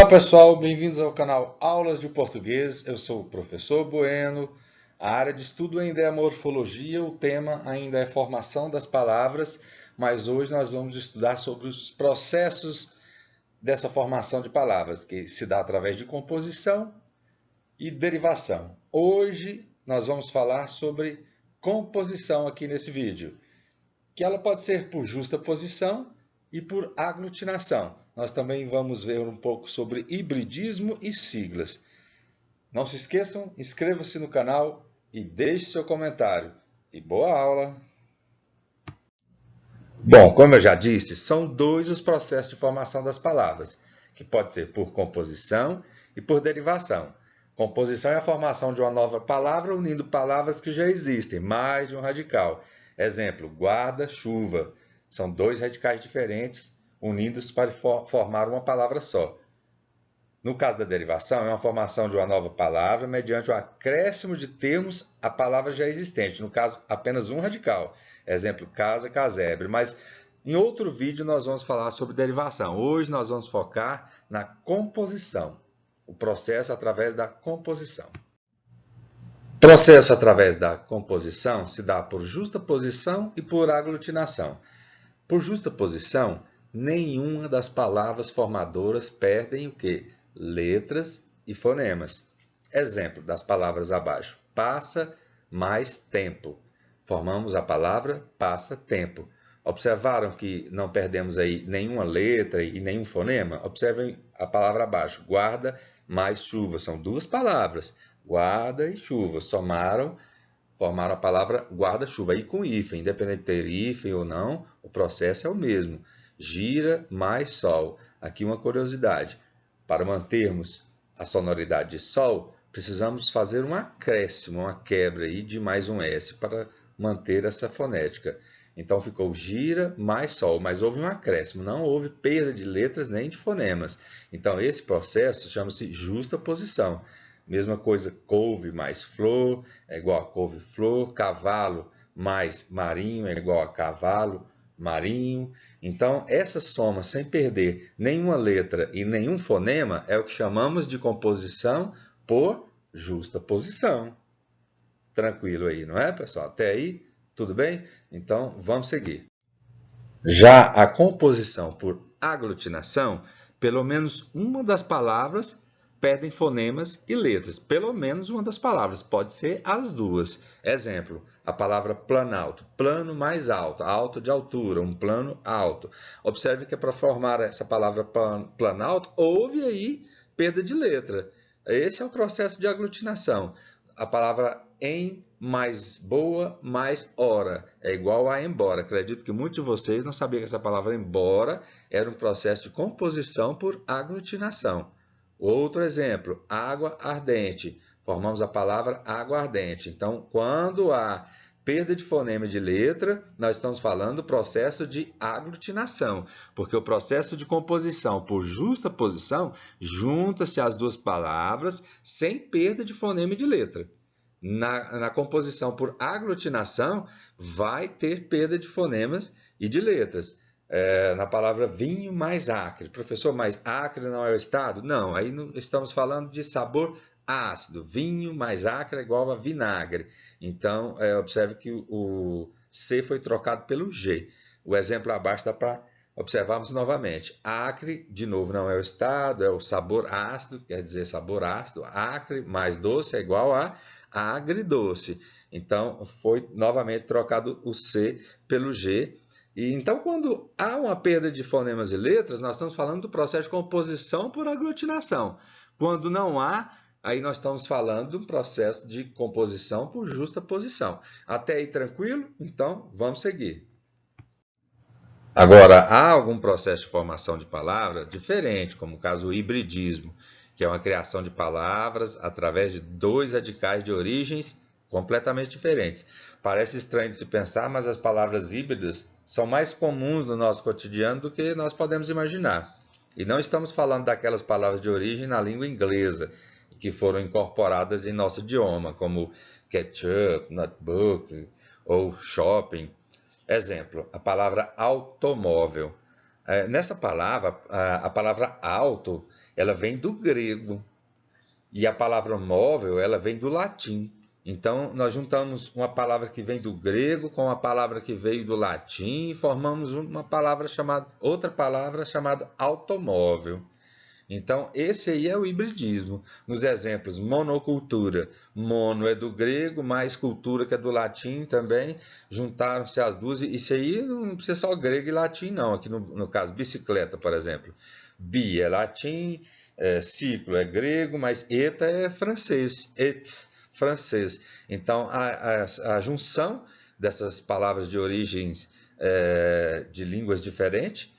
Olá pessoal, bem-vindos ao canal Aulas de Português. Eu sou o professor Bueno. A área de estudo ainda é a morfologia, o tema ainda é formação das palavras, mas hoje nós vamos estudar sobre os processos dessa formação de palavras, que se dá através de composição e derivação. Hoje nós vamos falar sobre composição aqui nesse vídeo, que ela pode ser por justaposição e por aglutinação. Nós também vamos ver um pouco sobre hibridismo e siglas. Não se esqueçam, inscreva-se no canal e deixe seu comentário. E boa aula! Bom, como eu já disse, são dois os processos de formação das palavras, que pode ser por composição e por derivação. Composição é a formação de uma nova palavra unindo palavras que já existem, mais de um radical. Exemplo, guarda-chuva. São dois radicais diferentes unidos para formar uma palavra só. No caso da derivação, é uma formação de uma nova palavra mediante o acréscimo de termos à palavra já existente. No caso, apenas um radical. Exemplo, casa, casebre. Mas em outro vídeo nós vamos falar sobre derivação. Hoje nós vamos focar na composição. O processo através da composição. O processo através da composição se dá por justaposição e por aglutinação. Por justaposição, nenhuma das palavras formadoras perdem o quê? Letras e fonemas. Exemplo das palavras abaixo. Passa mais tempo. Formamos a palavra passa-tempo. Observaram que não perdemos aí nenhuma letra e nenhum fonema? Observem a palavra abaixo. Guarda mais chuva. São duas palavras. Guarda e chuva. Somaram, formaram a palavra guarda-chuva. Aí com hífen, independente de ter hífen ou não, o processo é o mesmo. Gira mais sol. Aqui uma curiosidade. Para mantermos a sonoridade de sol, precisamos fazer um acréscimo, uma quebra aí de mais um S para manter essa fonética. Então ficou gira mais sol, mas houve um acréscimo, não houve perda de letras nem de fonemas. Então esse processo chama-se justaposição. Mesma coisa, couve mais flor é igual a couve-flor, cavalo mais marinho é igual a cavalo, marinho. Então, essa soma sem perder nenhuma letra e nenhum fonema é o que chamamos de composição por justaposição. Tranquilo aí, não é, pessoal? Até aí, tudo bem? Então, vamos seguir. Já a composição por aglutinação, pelo menos uma das palavras perdem fonemas e letras. Pelo menos uma das palavras, pode ser as duas. Exemplo, a palavra planalto. Plano mais alto, alto de altura, um plano alto. Observe que para formar essa palavra planalto, houve aí perda de letra. Esse é o processo de aglutinação. A palavra em mais boa mais hora é igual a embora. Acredito que muitos de vocês não sabiam que essa palavra embora era um processo de composição por aglutinação. Outro exemplo, água ardente. Formamos a palavra água ardente. Então, quando há perda de fonema e de letra, nós estamos falando do processo de aglutinação, porque o processo de composição por justaposição junta-se as duas palavras sem perda de fonema e de letra. Na composição por aglutinação, vai ter perda de fonemas e de letras. Na palavra vinho mais acre. Professor, mas acre não é o estado? Não, aí estamos falando de sabor ácido. Vinho mais acre é igual a vinagre. Então, observe que o C foi trocado pelo G. O exemplo abaixo dá para observarmos novamente. Acre, de novo, não é o estado, é o sabor ácido, quer dizer sabor ácido. Acre mais doce é igual a agridoce. Então, foi novamente trocado o C pelo G. E então, quando há uma perda de fonemas e letras, nós estamos falando do processo de composição por aglutinação. Quando não há, aí nós estamos falando do processo de composição por justaposição. Até aí tranquilo? Então, vamos seguir. Agora, há algum processo de formação de palavra diferente, como o caso do hibridismo, que é uma criação de palavras através de dois radicais de origens completamente diferentes. Parece estranho de se pensar, mas as palavras híbridas são mais comuns no nosso cotidiano do que nós podemos imaginar. E não estamos falando daquelas palavras de origem na língua inglesa, que foram incorporadas em nosso idioma, como ketchup, notebook ou shopping. Exemplo, a palavra automóvel. Nessa palavra, a palavra auto ela vem do grego. E a palavra móvel, ela vem do latim. Então, nós juntamos uma palavra que vem do grego com uma palavra que veio do latim e formamos outra palavra chamada automóvel. Então, esse aí é o hibridismo. Nos exemplos, monocultura. Mono é do grego, mais cultura, que é do latim também. Juntaram-se as duas. Isso aí não precisa só grego e latim, não. Aqui no caso, bicicleta, por exemplo. Bi é latim, ciclo é grego, mas eta é francês. Francês. Então, a junção dessas palavras de origens de línguas diferentes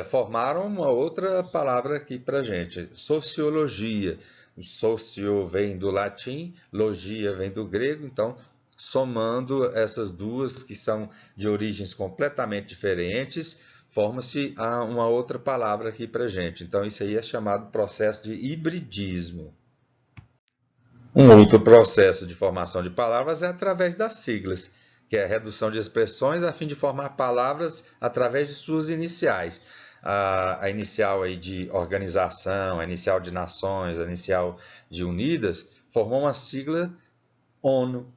formaram uma outra palavra aqui para gente, sociologia. Socio vem do latim, logia vem do grego, então somando essas duas que são de origens completamente diferentes, forma-se uma outra palavra aqui para gente. Então isso aí é chamado processo de hibridismo. Um outro processo de formação de palavras é através das siglas, que é a redução de expressões a fim de formar palavras através de suas iniciais. A inicial aí de organização, a inicial de nações, a inicial de unidas, formou uma sigla ONU.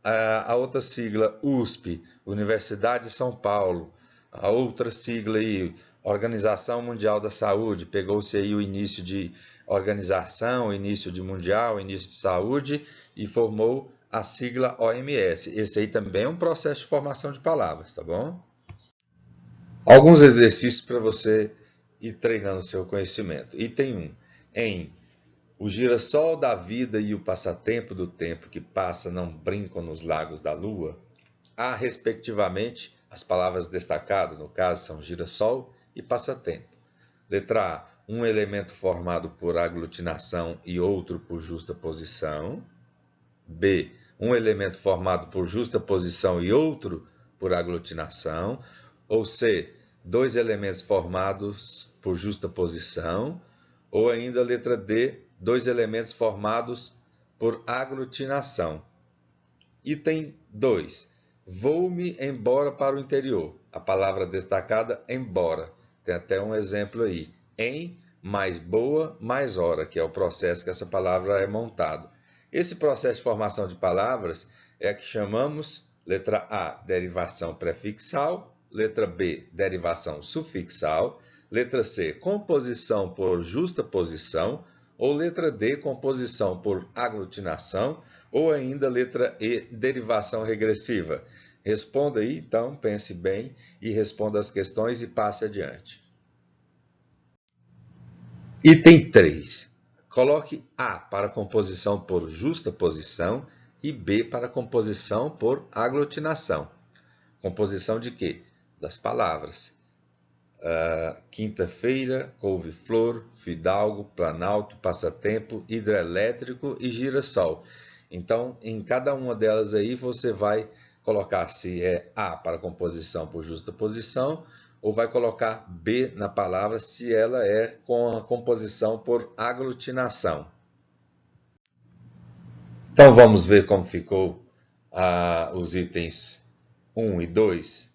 A outra sigla USP, Universidade de São Paulo. A outra sigla aí, Organização Mundial da Saúde, pegou-se aí o início de organização, o início de mundial, o início de saúde e formou a sigla OMS. Esse aí também é um processo de formação de palavras, tá bom? Alguns exercícios para você ir treinando o seu conhecimento. Item 1. Em o girassol da vida e o passatempo do tempo que passa não brincam nos lagos da lua, há, respectivamente, as palavras destacadas, no caso, são girassol e passatempo. Letra A, um elemento formado por aglutinação e outro por justa posição. B, um elemento formado por justa posição e outro por aglutinação. Ou C, dois elementos formados por justa posição. Ou ainda a letra D, dois elementos formados por aglutinação. Item 2. Vou-me embora para o interior. A palavra destacada, embora. Tem até um exemplo aí. Em, mais boa, mais hora, que é o processo que essa palavra é montada. Esse processo de formação de palavras é a que chamamos, letra A, derivação prefixal, letra B, derivação sufixal, letra C, composição por justa posição, ou letra D, composição por aglutinação, ou ainda letra E, derivação regressiva. Responda aí, então, pense bem e responda as questões e passe adiante. Item 3. Coloque A para composição por justa posição e B para composição por aglutinação. Composição de quê? Das palavras. Quinta-feira, couve-flor, fidalgo, planalto, passatempo, hidrelétrico e girassol. Então, em cada uma delas aí, você vai colocar se é A para composição por justa posição ou vai colocar B na palavra se ela é com a composição por aglutinação. Então, vamos ver como ficou os itens 1 e 2.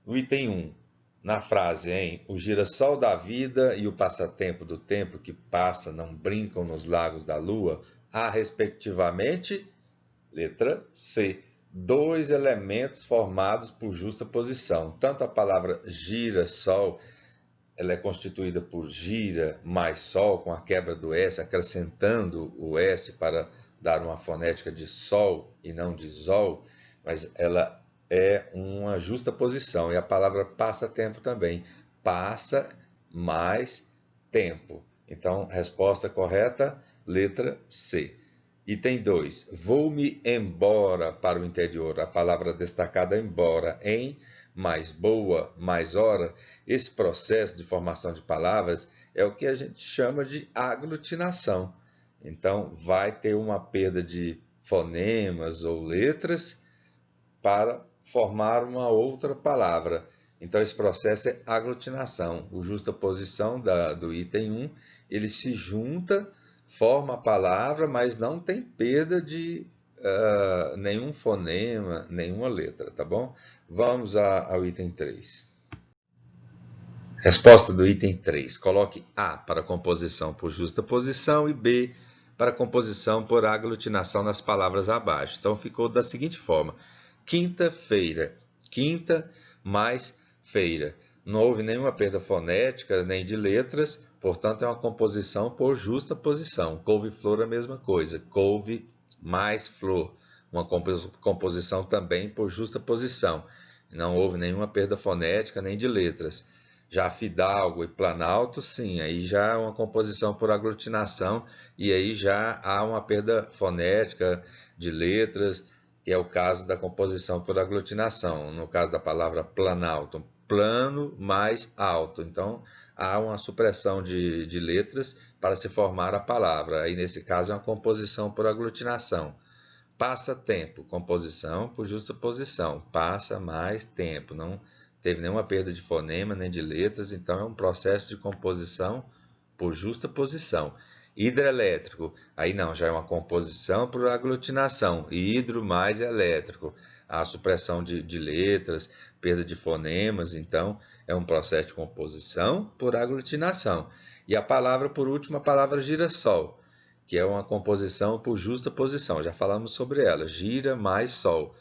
O item 1. Na frase, hein? O girassol da vida e o passatempo do tempo que passa não brincam nos lagos da lua, há, respectivamente, letra C, dois elementos formados por justa posição. Tanto a palavra girassol, ela é constituída por gira mais sol, com a quebra do S, acrescentando o S para dar uma fonética de sol e não de zol, mas ela é uma justa posição. E a palavra passatempo também. Passa mais tempo. Então, resposta correta, letra C. Item 2. Vou-me embora para o interior. A palavra destacada embora, em, mais boa, mais hora. Esse processo de formação de palavras é o que a gente chama de aglutinação. Então, vai ter uma perda de fonemas ou letras para formar uma outra palavra. Então, esse processo é aglutinação. O justa posição do item 1, ele se junta, forma a palavra, mas não tem perda de nenhum fonema, nenhuma letra, tá bom? Vamos ao item 3. Resposta do item 3. Coloque A para composição por justa posição e B para composição por aglutinação nas palavras abaixo. Então ficou da seguinte forma: quinta-feira. Quinta mais feira. Não houve nenhuma perda fonética nem de letras, portanto é uma composição por justa posição. Couve-flor a mesma coisa. Couve mais flor. Uma composição também por justa posição. Não houve nenhuma perda fonética nem de letras. Já Fidalgo e Planalto, sim, aí já é uma composição por aglutinação e aí já há uma perda fonética de letras, que é o caso da composição por aglutinação. No caso da palavra Planalto, plano mais alto. Então, há uma supressão de letras para se formar a palavra. Aí, nesse caso, é uma composição por aglutinação. Passa-tempo, composição por justa posição. Passa mais tempo, não teve nenhuma perda de fonema nem de letras, então é um processo de composição por justa posição. Hidrelétrico, aí não, já é uma composição por aglutinação. Hidro mais elétrico, a supressão de letras, perda de fonemas, então é um processo de composição por aglutinação. E a palavra, por último, a palavra girassol, que é uma composição por justa posição. Já falamos sobre ela, gira mais sol.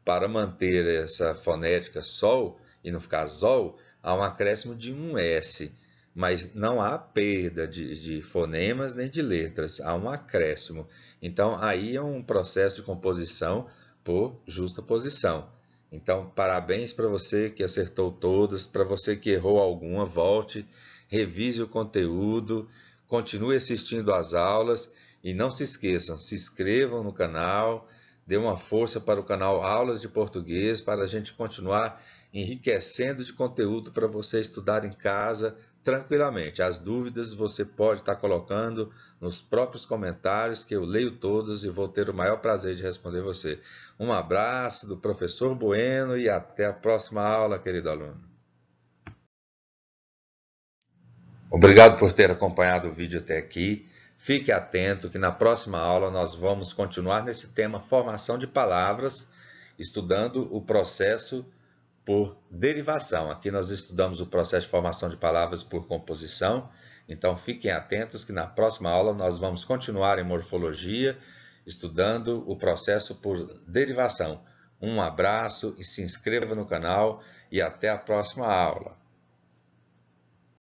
Para manter essa fonética sol e não ficar zol, há um acréscimo de um S, mas não há perda de fonemas nem de letras, há um acréscimo. Então, aí é um processo de composição por justa posição. Então, parabéns para você que acertou todas, para você que errou alguma, volte, revise o conteúdo, continue assistindo às aulas e não se esqueçam, se inscrevam no canal, dê uma força para o canal Aulas de Português, para a gente continuar enriquecendo de conteúdo para você estudar em casa tranquilamente. As dúvidas você pode estar colocando nos próprios comentários, que eu leio todos e vou ter o maior prazer de responder você. Um abraço do professor Bueno e até a próxima aula, querido aluno. Obrigado por ter acompanhado o vídeo até aqui. Fique atento que na próxima aula nós vamos continuar nesse tema formação de palavras, estudando o processo por derivação. Aqui nós estudamos o processo de formação de palavras por composição. Então fiquem atentos que na próxima aula nós vamos continuar em morfologia, estudando o processo por derivação. Um abraço e se inscreva no canal e até a próxima aula.